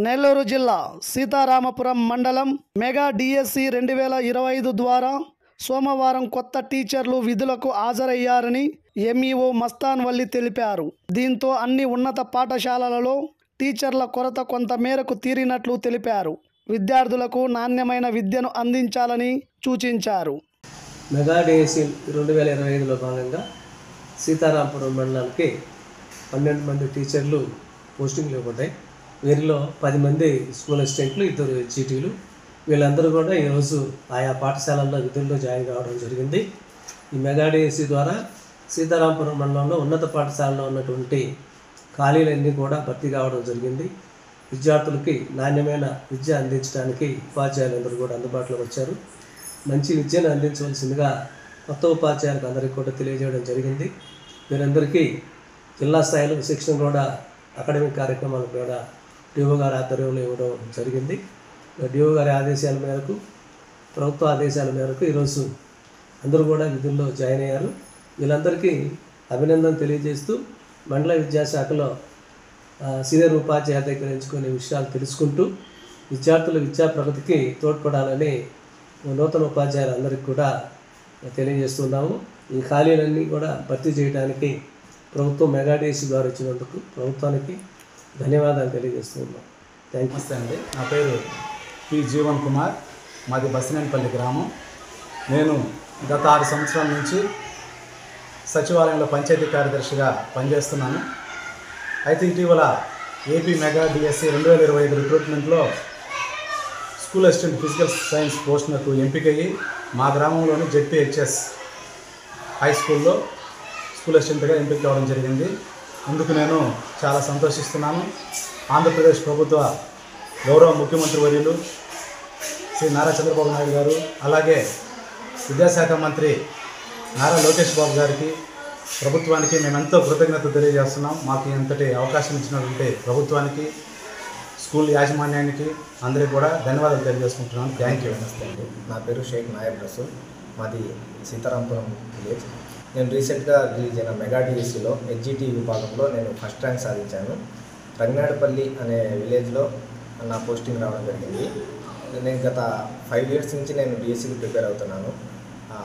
నెల్లూరు జిల్లా సీతారామపురం మండలం mega DSC 2025 ద్వారా సోమవారం కొత్త టీచర్లు విధులకు హాజరయ్యారని ఎంఈఓ మస్తాన్ వల్లి తెలిపారు. దీంతో అన్ని ఉన్నత పాఠశాలలలో టీచర్ల కొరత కొంత మేరకు తీరినట్లు తెలిపారు. విద్యార్థులకు నాణ్యమైన విద్యను అందించాలని సూచించారు. మెగా డిఎస్సి 2025లో భాగంగా సీతారామపురం మండలానికి 12 మంది టీచర్లు పోస్టింగ్లు ఇవ్వబడ్డాయి. వీరిలో 10 మంది స్కూల్ అసిస్టెంట్లు, 2 జీటీలు. వీళ్ళందరూ కూడా ఈరోజు ఆయా పాఠశాలల్లో విధుల్లో జాయిన్ కావడం జరిగింది. ఈ మెగా డిఎస్సి ద్వారా సీతారామపురం మండలంలో ఉన్నత పాఠశాలలో ఉన్నటువంటి ఖాళీలన్నీ కూడా భర్తీ కావడం జరిగింది. విద్యార్థులకి నాణ్యమైన విద్య అందించడానికి ఉపాధ్యాయులందరూ కూడా అందుబాటులోకి వచ్చారు. మంచి విద్యను అందించవలసిందిగా కొత్త ఉపాధ్యాయులకు అందరికీ కూడా తెలియజేయడం జరిగింది. వీరందరికీ జిల్లా స్థాయిలో శిక్షణ కూడా అకాడమిక్ కార్యక్రమాలు కూడా డిఓ గారి ఆధ్వర్యంలో ఇవ్వడం జరిగింది. డిఓ గారి ఆదేశాల మేరకు, ప్రభుత్వ ఆదేశాల మేరకు ఈరోజు అందరూ కూడా విధుల్లో జాయిన్ అయ్యారు. వీళ్ళందరికీ అభినందన తెలియజేస్తూ మండల విద్యాశాఖలో సీనియర్ ఉపాధ్యాయుల దగ్గర ఎంచుకునే విషయాలు తెలుసుకుంటూ విద్యార్థుల విద్యా ప్రగతికి తోడ్పడాలని నూతన ఉపాధ్యాయులందరికీ కూడా తెలియజేస్తున్నాము. ఈ ఖాళీలన్నీ కూడా భర్తీ చేయడానికి ప్రభుత్వం మెగా డిఎస్సి ద్వారా ఇచ్చినందుకు ప్రభుత్వానికి ధన్యవాదాలు తెలియజేస్తున్నాం. నమస్తే అండి. నా పేరు పి జీవన్ కుమార్. మాది బసినేనిపల్లి గ్రామం. నేను గత 6 సంవత్సరాల నుంచి సచివాలయంలో పంచాయతీ కార్యదర్శిగా పనిచేస్తున్నాను. అయితే ఇటీవల ఏపీ మెగా డిఎస్సి 2025 రిక్రూట్మెంట్లో స్కూల్ అసిస్టెంట్ ఫిజికల్ సైన్స్ పోస్టులకు ఎంపికయ్యి మా గ్రామంలోని జెడ్పీహెచ్ఎస్ హై స్కూల్లో స్కూల్ అసిస్టెంట్గా ఎంపిక కావడం జరిగింది. ఇందుకు నేను చాలా సంతోషిస్తున్నాను. ఆంధ్రప్రదేశ్ ప్రభుత్వ గౌరవ ముఖ్యమంత్రి వర్యులు శ్రీ నారా చంద్రబాబు నాయుడు గారు, అలాగే విద్యాశాఖ మంత్రి నారా లోకేష్ బాబు గారికి, ప్రభుత్వానికి మేమెంతో కృతజ్ఞత తెలియజేస్తున్నాం. మాకు ఇంతటి అవకాశం ఇచ్చినటువంటి ప్రభుత్వానికి, స్కూల్ యాజమాన్యానికి అందరికీ కూడా ధన్యవాదాలు తెలియజేసుకుంటున్నాను. Thank you. నమస్తే అండి. నా పేరు షేక్ నాయబ్ రసూల్. మాది సీతారామపురం విలేజ్. నేను రీసెంట్గా రిలీజ్ అయిన మెగా డిఎస్సిలో హెచ్జిటి విభాగంలో నేను ఫస్ట్ ర్యాంక్ సాధించాను. రంగనాడపల్లి అనే విలేజ్లో నా పోస్టింగ్ రావడం జరిగింది. నేను గత 5 ఇయర్స్ నుంచి నేను డిఎస్సికి ప్రిపేర్ అవుతున్నాను.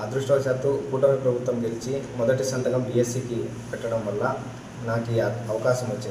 అదృష్టవశాత్తు కూటమి ప్రభుత్వం గెలిచి మొదటి సంతకం డిఎస్సికి పెట్టడం వల్ల నాకు ఈ అవకాశం వచ్చింది.